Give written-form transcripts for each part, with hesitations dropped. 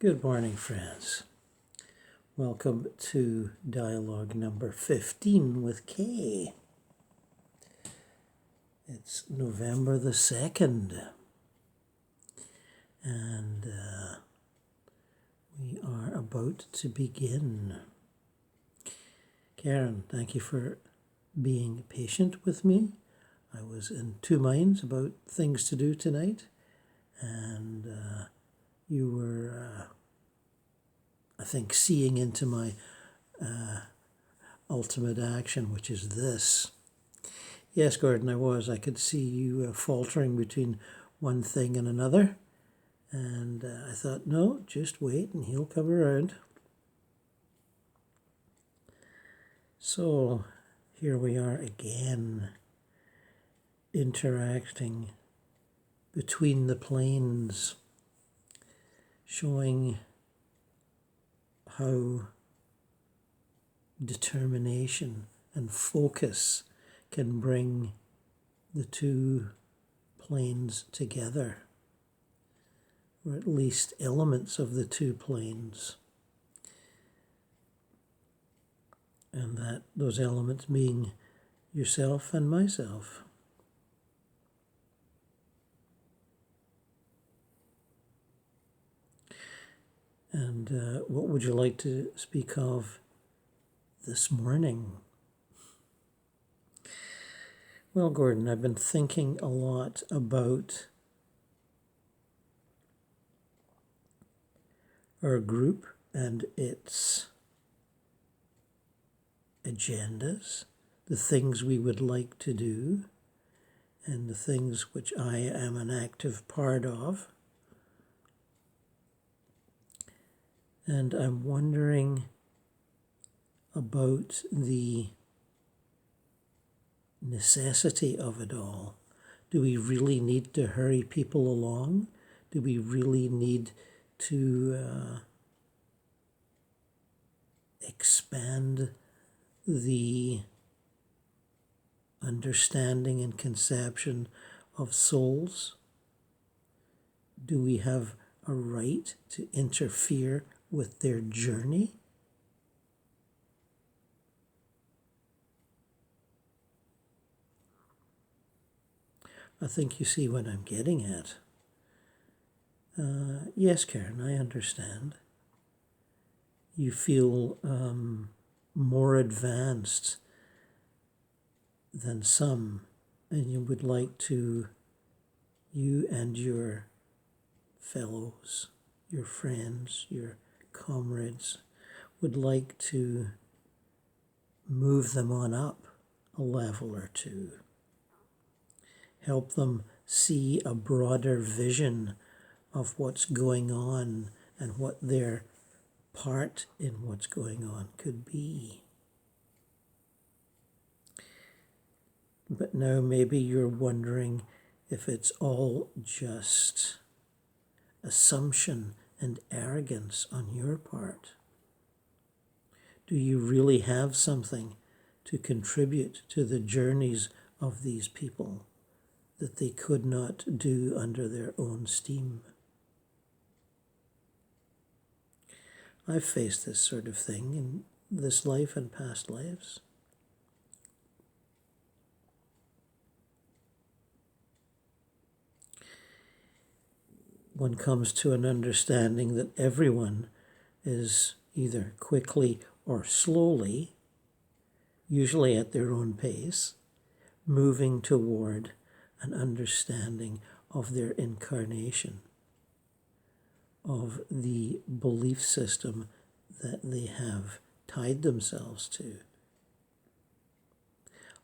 Good morning, friends. Welcome to dialogue number 15 with Kay. It's November the 2nd, and we are about to begin. Karen, thank you for being patient with me. I was in two minds about things to do tonight, and you were, I think, seeing into my ultimate action, which is this. Yes, Gordon, I was. I could see you faltering between one thing and another, and I thought, no, just wait and he'll come around. So here we are again, interacting between the planes, showing how determination and focus can bring the two planes together, or at least elements of the two planes, and that those elements being yourself and myself. And what would you like to speak of this morning? Well, Gordon, I've been thinking a lot about our group and its agendas, the things we would like to do, and the things which I am an active part of. And I'm wondering about the necessity of it all. Do we really need to hurry people along? Do we really need to expand the understanding and conception of souls? Do we have a right to interfere with their journey? I think you see what I'm getting at. Yes, Karen, I understand. You feel more advanced than some, and you would like to, you and your fellows, your friends, your comrades, would like to move them on up a level or two. Help them see a broader vision of what's going on and what their part in what's going on could be. But now maybe you're wondering if it's all just assumption and arrogance on your part. Do you really have something to contribute to the journeys of these people that they could not do under their own steam? I've faced this sort of thing in this life and past lives. One comes to an understanding that everyone is either quickly or slowly, usually at their own pace, moving toward an understanding of their incarnation, of the belief system that they have tied themselves to,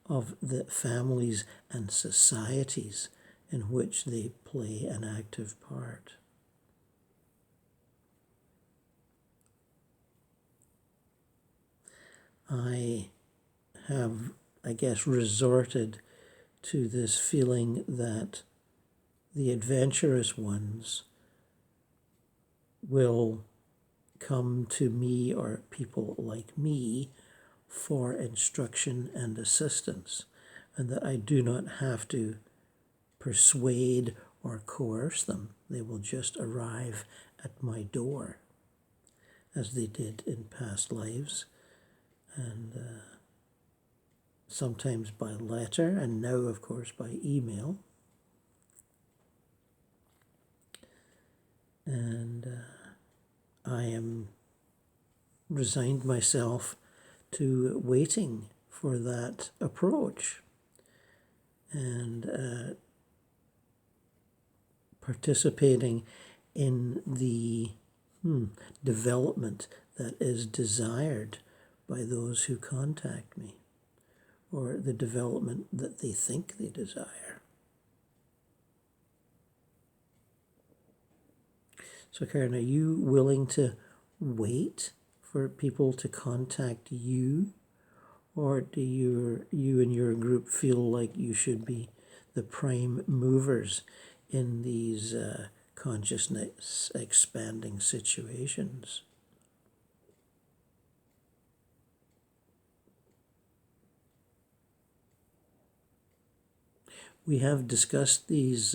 of the families and societies in which they play an active part. I have, I guess, resorted to this feeling that the adventurous ones will come to me or people like me for instruction and assistance, and that I do not have to persuade or coerce them. They will just arrive at my door. as they did in past lives, and sometimes by letter, and now, of course, by email. And I am resigned myself to waiting for that approach and participating in the development that is desired by those who contact me, or the development that they think they desire. So Karen, are you willing to wait for people to contact you, or do you and your group feel like you should be the prime movers in these consciousness expanding situations? We have discussed these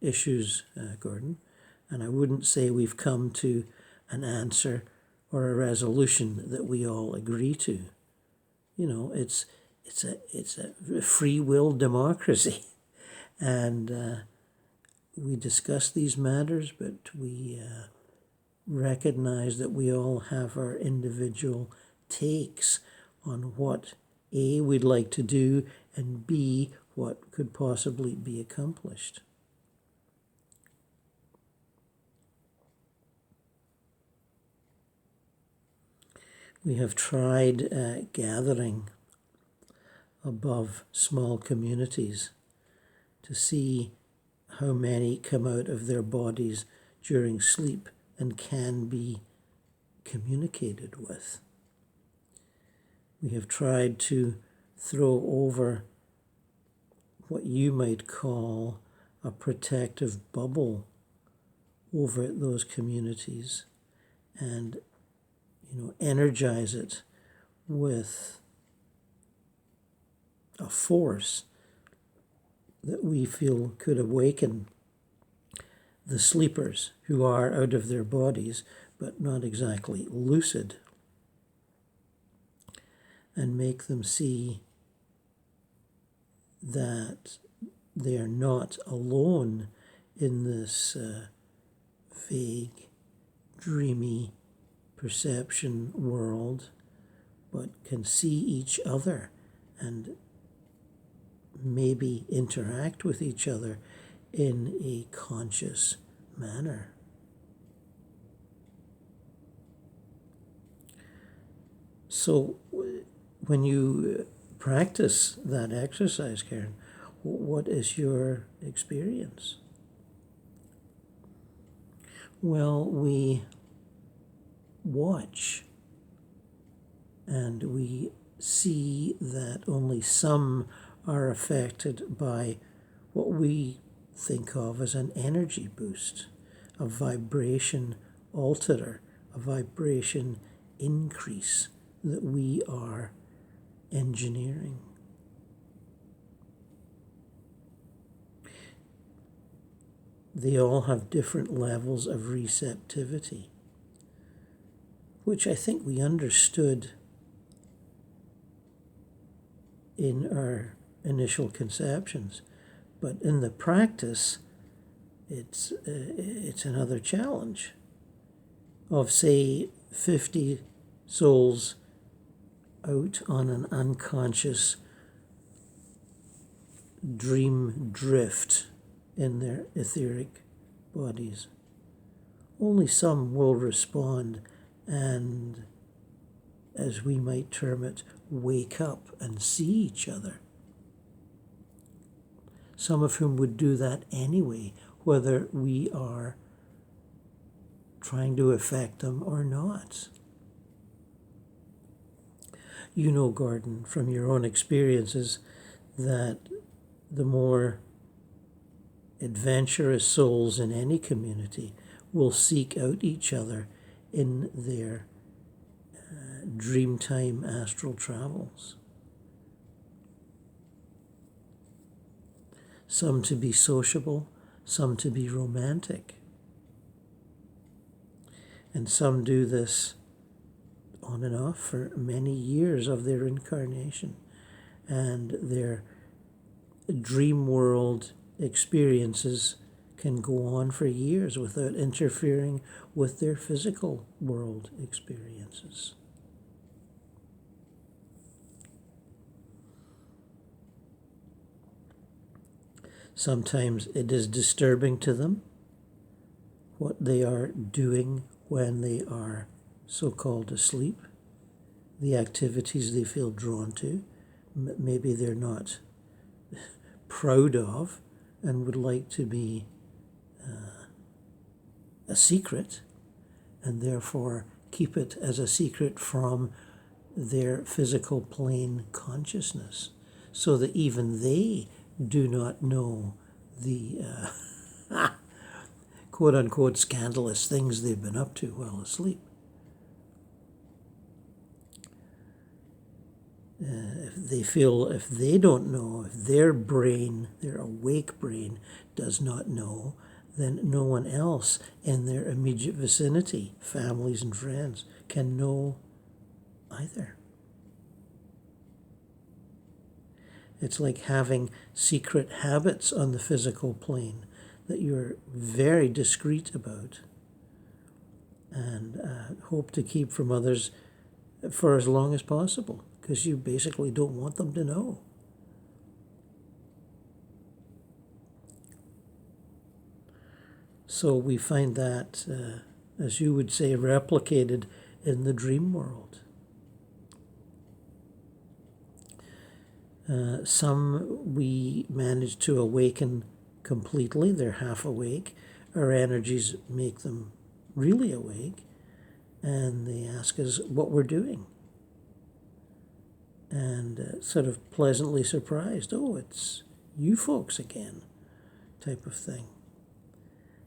issues, Gordon, and I wouldn't say we've come to an answer or a resolution that we all agree to. You know, it's a free will democracy, and we discuss these matters, but we recognize that we all have our individual takes on what A, we'd like to do, and B, what could possibly be accomplished. We have tried gathering above small communities to see how many come out of their bodies during sleep and can be communicated with. We have tried to throw over what you might call a protective bubble over those communities and energize it with a force that we feel could awaken the sleepers who are out of their bodies but not exactly lucid, and make them see that they are not alone in this vague, dreamy perception world, but can see each other and maybe interact with each other in a conscious manner. So when you practice that exercise, Karen, what is your experience? Well, we watch and we see that only some are affected by what we think of as an energy boost, a vibration alterer, a vibration increase that we are engineering. They all have different levels of receptivity, which I think we understood in our initial conceptions. But in the practice, it's another challenge. Of, say, 50 souls out on an unconscious dream drift in their etheric bodies, only some will respond and, as we might term it, wake up and see each other. Some of whom would do that anyway, whether we are trying to affect them or not. You know, Gordon, from your own experiences, that the more adventurous souls in any community will seek out each other in their dreamtime astral travels. Some to be sociable, some to be romantic. And some do this on and off for many years of their incarnation. And their dream world experiences can go on for years without interfering with their physical world experiences. Sometimes it is disturbing to them what they are doing when they are so-called asleep, the activities they feel drawn to. Maybe they're not proud of and would like to be a secret, and therefore keep it as a secret from their physical plane consciousness, so that even they do not know the quote-unquote scandalous things they've been up to while asleep. If they don't know, if their brain, their awake brain, does not know, then no one else in their immediate vicinity, families and friends, can know either. It's like having secret habits on the physical plane that you're very discreet about and hope to keep from others for as long as possible, because you basically don't want them to know. So we find that, as you would say, replicated in the dream world. Some we manage to awaken completely. They're half awake. Our energies make them really awake. And they ask us what we're doing. And sort of pleasantly surprised, oh, it's you folks again, type of thing.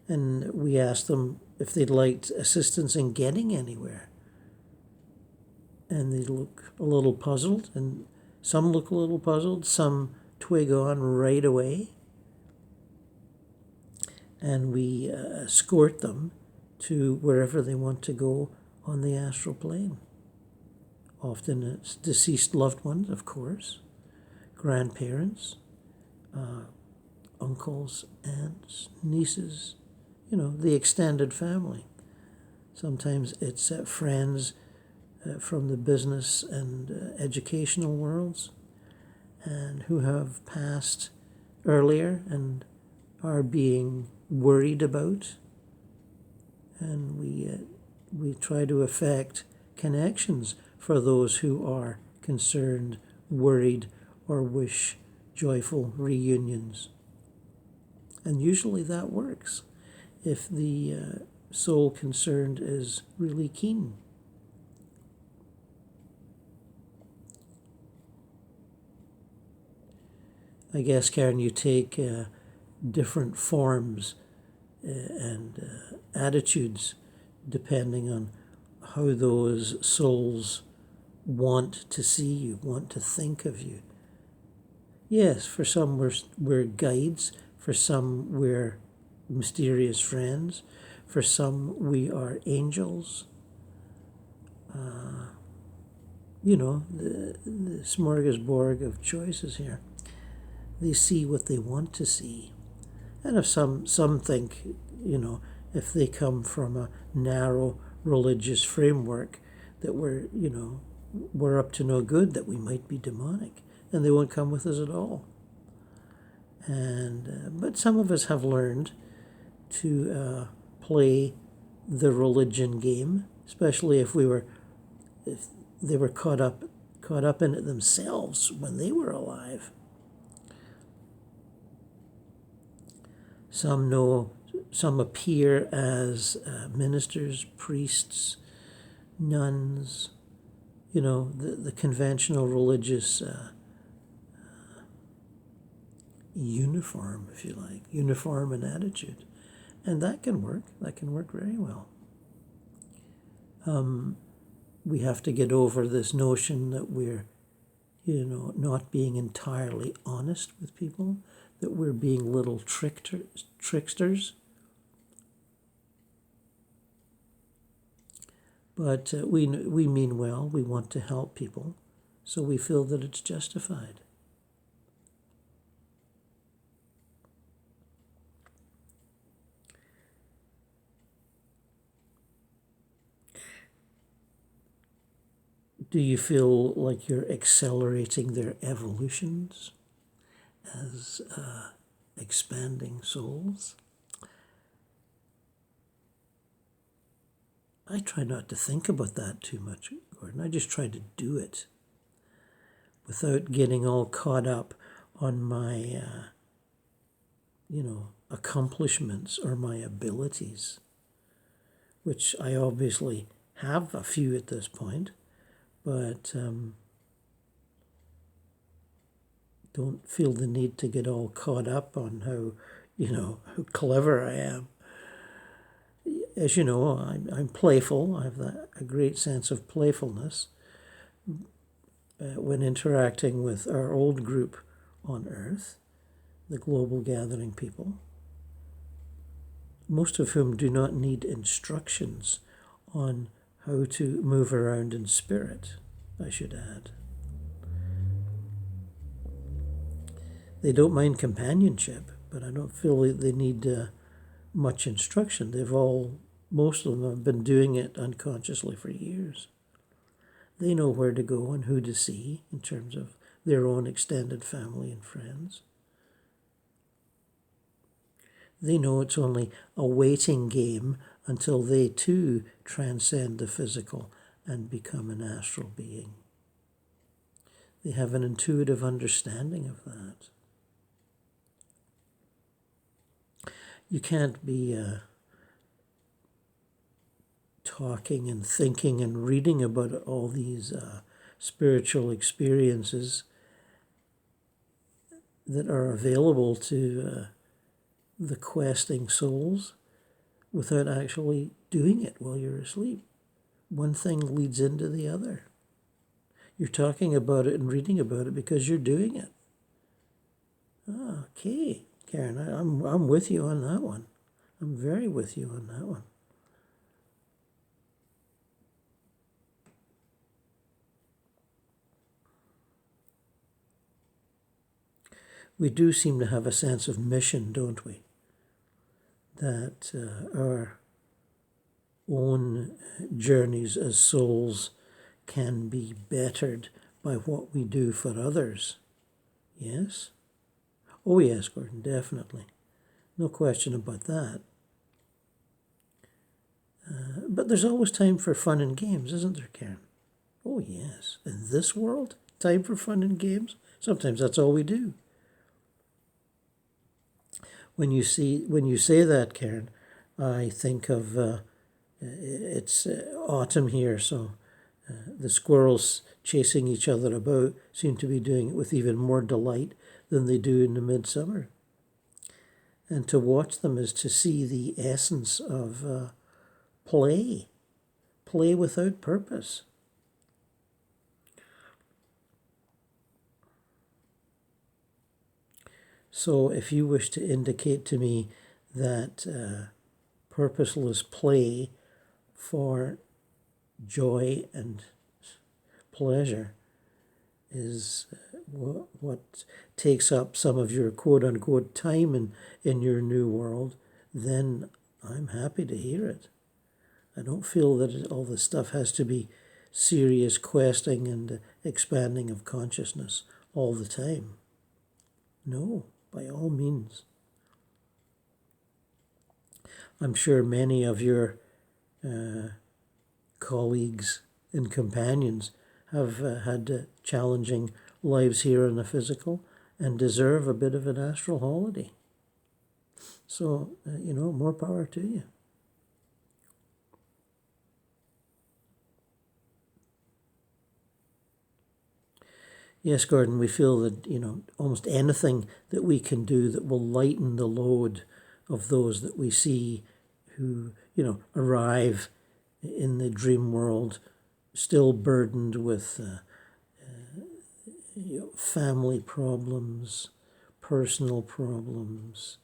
And we ask them if they'd like assistance in getting anywhere. And they look a little puzzled, and some look a little puzzled, some twig on right away. And we escort them to wherever they want to go on the astral plane. Often it's deceased loved ones, of course, grandparents, uncles, aunts, nieces, the extended family. Sometimes it's friends from the business and educational worlds, and who have passed earlier and are being worried about. And we try to effect connections for those who are concerned, worried, or wish joyful reunions. And usually that works if the soul concerned is really keen. I guess, Karen, you take different forms and attitudes depending on how those souls want to see you, want to think of you. Yes, for some we're guides, for some we're mysterious friends, for some we are angels. The smorgasbord of choices here. They see what they want to see. And if some think, if they come from a narrow religious framework that we're up to no good, that we might be demonic, and they won't come with us at all. And but some of us have learned to play the religion game, especially if they were caught up in it themselves when they were alive. Some appear as ministers, priests, nuns, the conventional religious uniform, if you like, uniform and attitude. And that can work very well. We have to get over this notion that we're, not being entirely honest with people, that we're being little tricksters. But we mean well, we want to help people, so we feel that it's justified. Do you feel like you're accelerating their evolutions as expanding souls? I try not to think about that too much, Gordon. I just try to do it without getting all caught up on my, accomplishments or my abilities, which I obviously have a few at this point, but don't feel the need to get all caught up on how clever I am. As you know, I'm playful. I have a great sense of playfulness when interacting with our old group on Earth, the global gathering people, most of whom do not need instructions on how to move around in spirit, I should add. They don't mind companionship, but I don't feel like they need much instruction. Most of them have been doing it unconsciously for years. They know where to go and who to see in terms of their own extended family and friends. They know it's only a waiting game until they too transcend the physical and become an astral being. They have an intuitive understanding of that. You can't be talking and thinking and reading about all these spiritual experiences that are available to the questing souls without actually doing it while you're asleep. One thing leads into the other. You're talking about it and reading about it because you're doing it. Okay, Karen, I'm with you on that one. I'm very with you on that one. We do seem to have a sense of mission, don't we? That our own journeys as souls can be bettered by what we do for others. Yes? Oh yes, Gordon, definitely. No question about that. But there's always time for fun and games, isn't there, Karen? Oh yes. In this world, time for fun and games? Sometimes that's all we do. When you say that, Karen, I think of it's autumn here, so the squirrels chasing each other about seem to be doing it with even more delight than they do in the midsummer. And to watch them is to see the essence of play without purpose. So if you wish to indicate to me that purposeless play for joy and pleasure is what takes up some of your quote-unquote time in your new world, then I'm happy to hear it. I don't feel that all this stuff has to be serious questing and expanding of consciousness all the time. No, by all means. I'm sure many of your colleagues and companions have had challenging lives here in the physical and deserve a bit of an astral holiday. So, more power to you. Yes, Gordon, we feel that, almost anything that we can do that will lighten the load of those that we see who, arrive in the dream world still burdened with family problems, personal problems,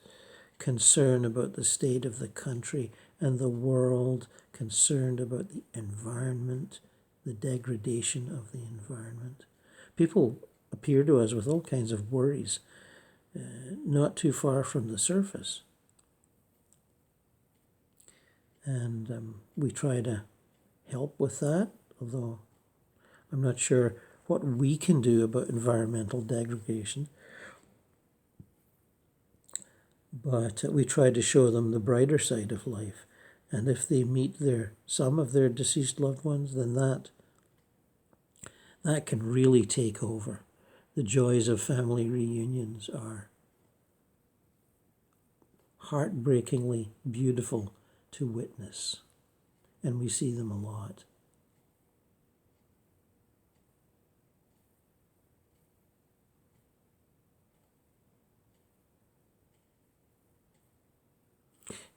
concern about the state of the country and the world, concerned about the environment, the degradation of the environment. People appear to us with all kinds of worries, not too far from the surface. And we try to help with that, although I'm not sure what we can do about environmental degradation. But we try to show them the brighter side of life. And if they meet some of their deceased loved ones, then that can really take over. The joys of family reunions are heartbreakingly beautiful to witness, and we see them a lot.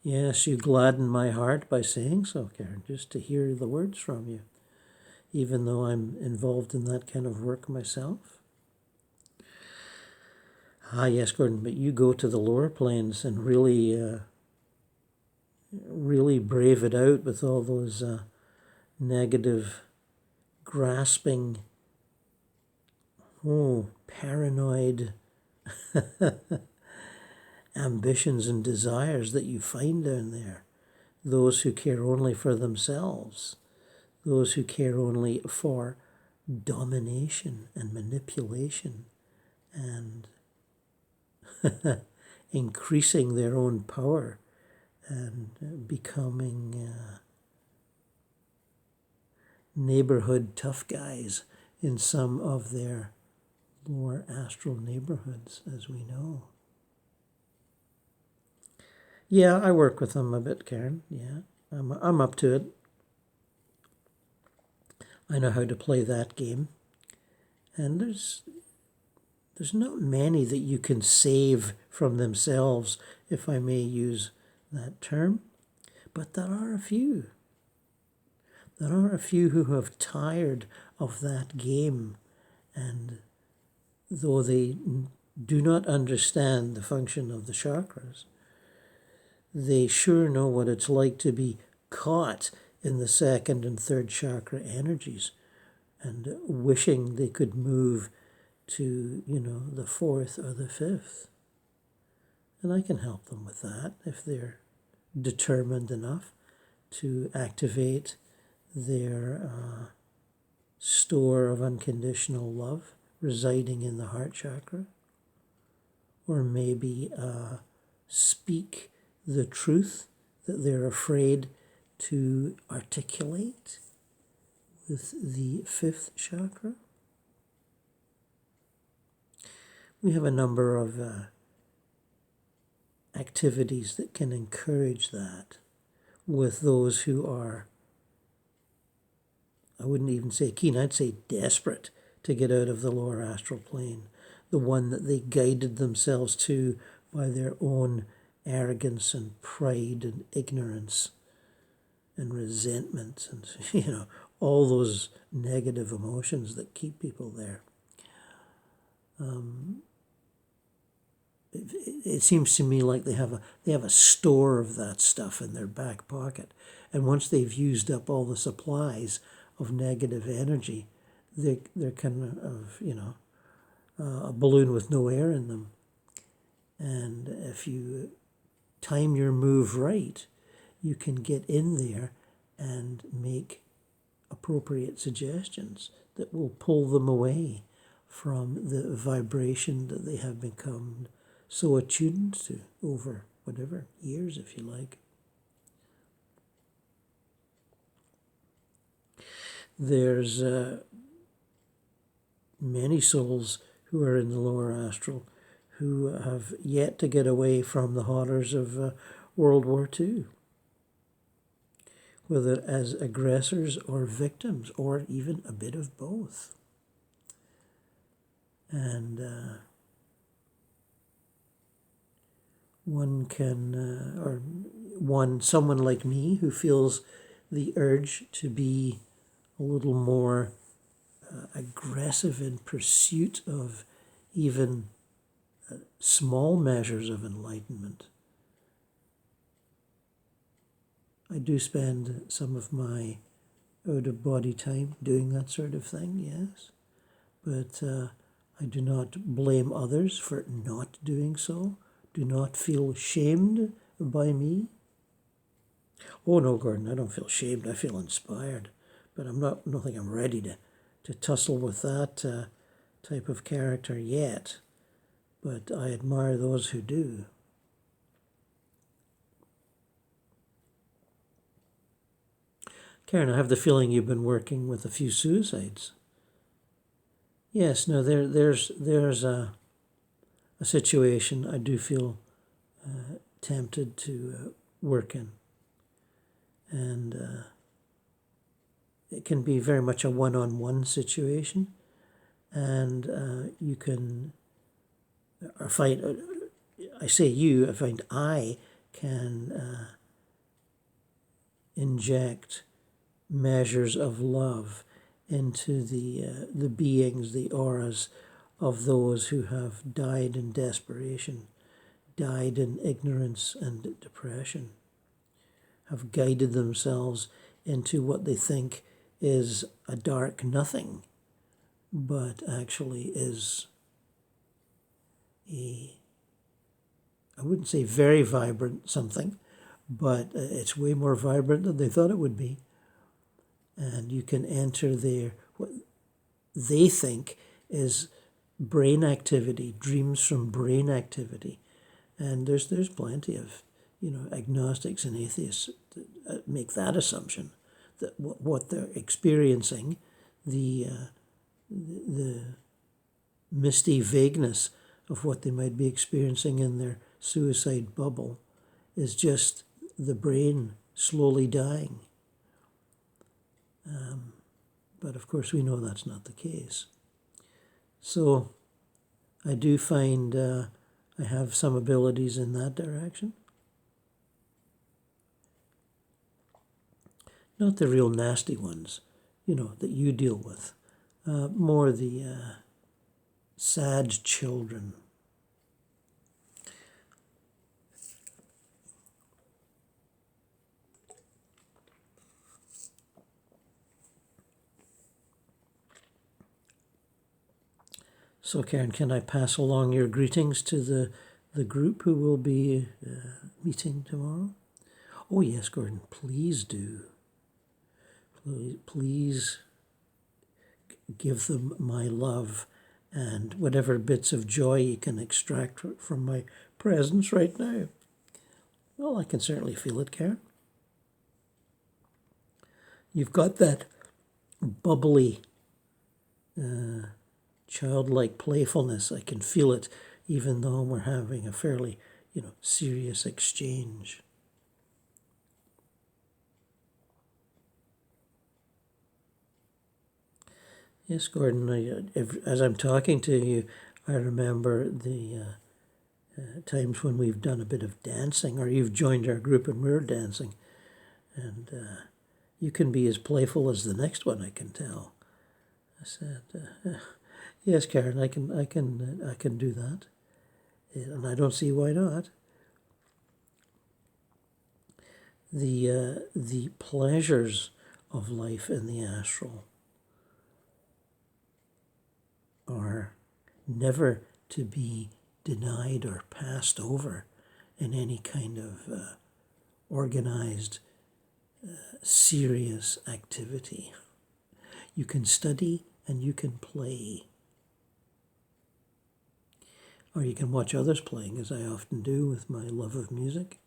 Yes, you gladden my heart by saying so, Karen, just to hear the words from you, even though I'm involved in that kind of work myself. Yes, Gordon, but you go to the lower planes and really brave it out with all those negative, grasping, paranoid ambitions and desires that you find down there. Those who care only for themselves, those who care only for domination and manipulation and increasing their own power and becoming neighborhood tough guys in some of their lower astral neighborhoods, as we know. Yeah, I work with them a bit, Karen. Yeah, I'm up to it. I know how to play that game. And there's not many that you can save from themselves, if I may use that term. But there are a few. There are a few who have tired of that game, and though they do not understand the function of the chakras, they sure know what it's like to be caught in the second and third chakra energies and wishing they could move to, the fourth or the fifth. And I can help them with that if they're determined enough to activate their store of unconditional love residing in the heart chakra, or maybe speak the truth that they're afraid to articulate with the fifth chakra. We have a number of activities that can encourage that with those who are, I wouldn't even say keen, I'd say desperate to get out of the lower astral plane, the one that they guided themselves to by their own arrogance and pride and ignorance and resentment and, all those negative emotions that keep people there. It seems to me like they have a store of that stuff in their back pocket, and once they've used up all the supplies of negative energy, they're kind of a balloon with no air in them. And if you time your move right, you can get in there and make appropriate suggestions that will pull them away from the vibration that they have become so attuned to over whatever years, if you like. There's many souls who are in the lower astral who have yet to get away from the horrors of World War II, whether as aggressors or victims, or even a bit of both. And someone like me who feels the urge to be a little more aggressive in pursuit of even small measures of enlightenment. I do spend some of my out-of-body time doing that sort of thing, yes. But I do not blame others for not doing so. Do not feel shamed by me. Oh no, Gordon, I don't feel shamed. I feel inspired. But I don't think I'm ready to tussle with that type of character yet. But I admire those who do. Karen, I have the feeling you've been working with a few suicides. Yes, no, there's a situation I do feel tempted to work in. And it can be very much a one-on-one situation. And you can, I find, I say you, I find I can inject measures of love into the beings, the auras of those who have died in desperation, died in ignorance and depression, have guided themselves into what they think is a dark nothing, but actually is I wouldn't say very vibrant something, but it's way more vibrant than they thought it would be. And you can enter what they think is brain activity, dreams from brain activity. And there's plenty of, agnostics and atheists that make that assumption, that what they're experiencing, the misty vagueness of what they might be experiencing in their suicide bubble is just the brain slowly dying. But of course we know that's not the case. So I do find I have some abilities in that direction. Not the real nasty ones, that you deal with. More the sad children. So, Karen, can I pass along your greetings to the group who will be meeting tomorrow? Oh, yes, Gordon, please do. Please give them my love and whatever bits of joy you can extract from my presence right now. Well, I can certainly feel it, Karen. You've got that bubbly, childlike playfulness. I can feel it even though we're having a fairly, serious exchange. Yes, Gordon, as I'm talking to you, I remember the times when we've done a bit of dancing, or you've joined our group and we're dancing. And you can be as playful as the next one, I can tell. I said, yes, Karen, I can do that. And I don't see why not. The pleasures of life in the astral are never to be denied or passed over in any kind of organized, serious activity. You can study and you can play. Or you can watch others playing, as I often do with my love of music.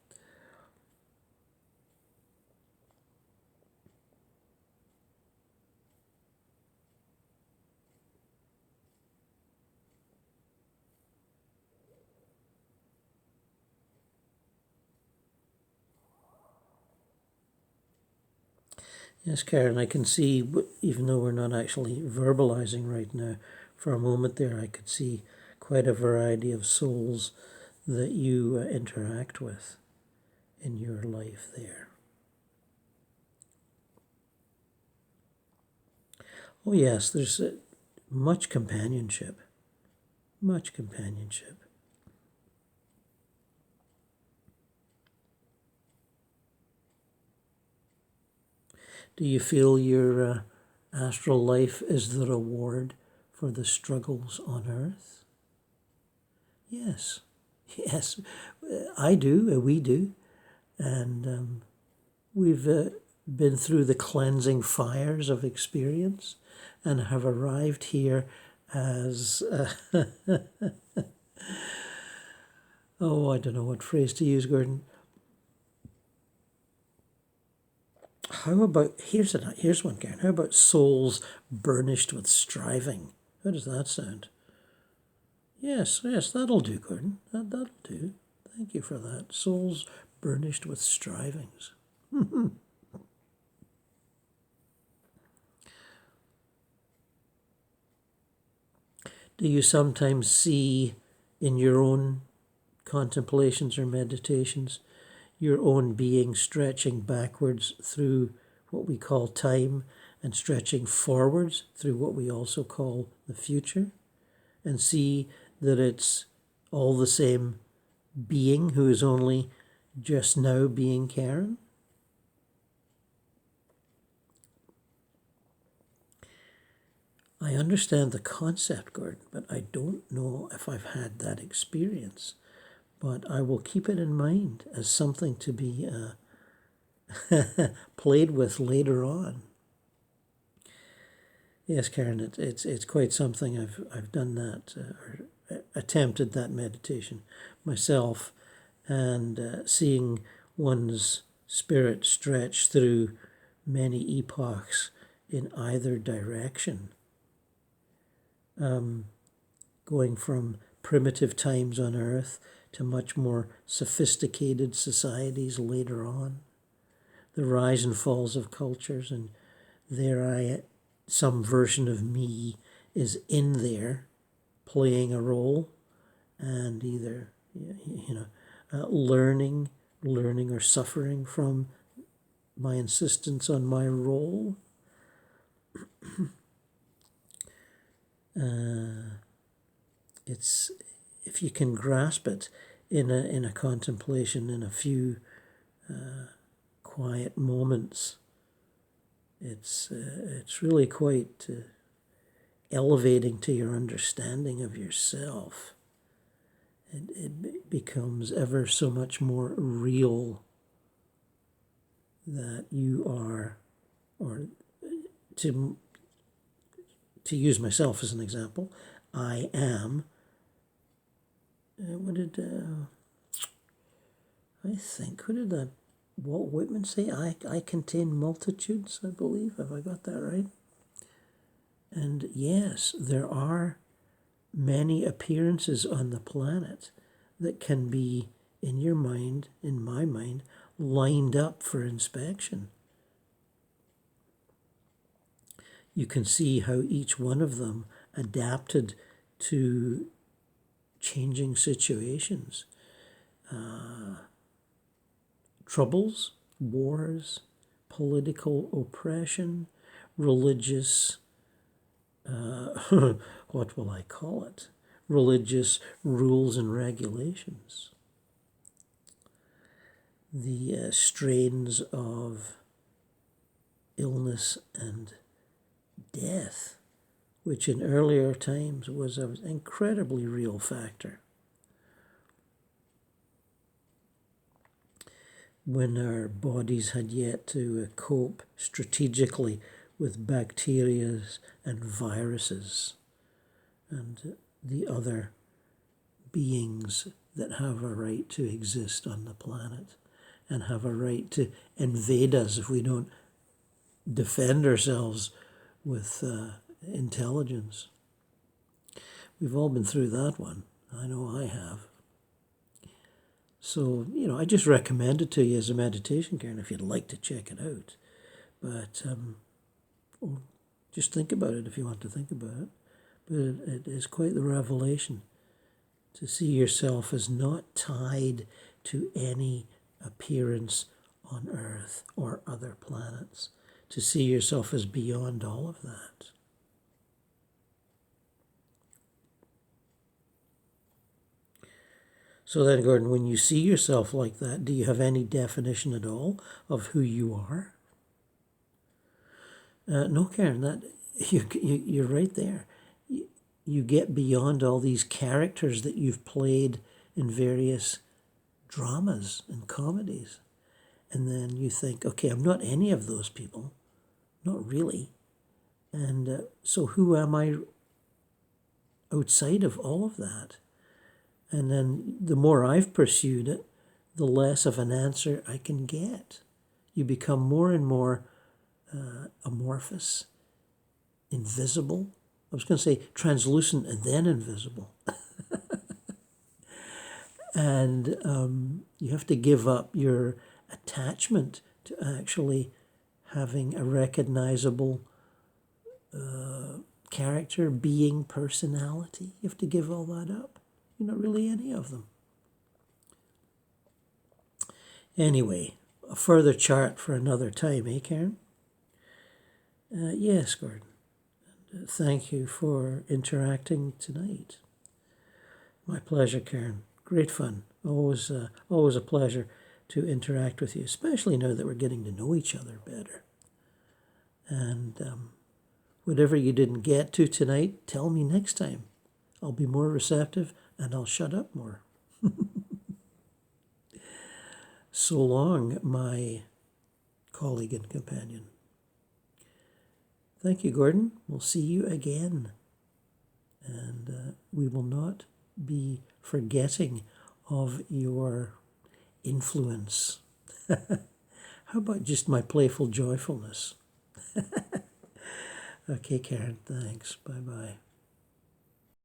Yes, Karen, I can see, even though we're not actually verbalizing right now, for a moment there I could see quite a variety of souls that you interact with in your life there. Oh yes, there's much companionship. Much companionship. Do you feel your astral life is the reward for the struggles on earth? Yes. Yes, I do, we do. And we've been through the cleansing fires of experience and have arrived here as, oh, I don't know what phrase to use, Gordon. How about, here's one, Karen. How about souls burnished with striving? How does that sound? Yes, that'll do, Gordon. That'll do. Thank you for that. Souls burnished with strivings. Do you sometimes see in your own contemplations or meditations your own being stretching backwards through what we call time and stretching forwards through what we also call the future, and see that it's all the same being who is only just now being Karen? I understand the concept, Gordon, but I don't know if I've had that experience. But I will keep it in mind as something to be played with later on. Yes, Karen, it's quite something. I've done that or attempted that meditation myself, and seeing one's spirit stretch through many epochs in either direction. Going from primitive times on Earth to much more sophisticated societies later on. The rise and falls of cultures, and some version of me is in there playing a role, and either learning or suffering from my insistence on my role. It's, if you can grasp it in a contemplation, in a few quiet moments, it's really quite elevating to your understanding of yourself. It becomes ever so much more real that you are, or to use myself as an example, I am. What did Walt Whitman say? I contain multitudes, I believe. Have I got that right? And yes, there are many appearances on the planet that can be, in your mind, in my mind, lined up for inspection. You can see how each one of them adapted to changing situations. Troubles, wars, political oppression, religious, what will I call it? Religious rules and regulations. The strains of illness and death, which in earlier times was an incredibly real factor. When our bodies had yet to cope strategically with bacteria and viruses and the other beings that have a right to exist on the planet and have a right to invade us if we don't defend ourselves with intelligence. We've all been through that one. I know I have. So, I just recommend it to you as a meditation, Karen, if you'd like to check it out. But just think about it if you want to think about it. But it is quite the revelation to see yourself as not tied to any appearance on Earth or other planets. To see yourself as beyond all of that. So then, Gordon, when you see yourself like that, do you have any definition at all of who you are? No, Karen, that you're right there. You get beyond all these characters that you've played in various dramas and comedies. And then you think, okay, I'm not any of those people. Not really. And so who am I outside of all of that? And then the more I've pursued it, the less of an answer I can get. You become more and more amorphous, invisible. I was going to say translucent and then invisible. And you have to give up your attachment to actually having a recognizable character, being, personality. You have to give all that up. You're not really any of them. Anyway, a further chart for another time, eh, Karen? Yes, Gordon. Thank you for interacting tonight. My pleasure, Karen. Great fun. Always a pleasure to interact with you, especially now that we're getting to know each other better. And whatever you didn't get to tonight, tell me next time. I'll be more receptive and I'll shut up more. So long, my colleague and companion. Thank you, Gordon. We'll see you again. And we will not be forgetting of your influence. How about just my playful joyfulness? Okay, Karen, thanks. Bye-bye.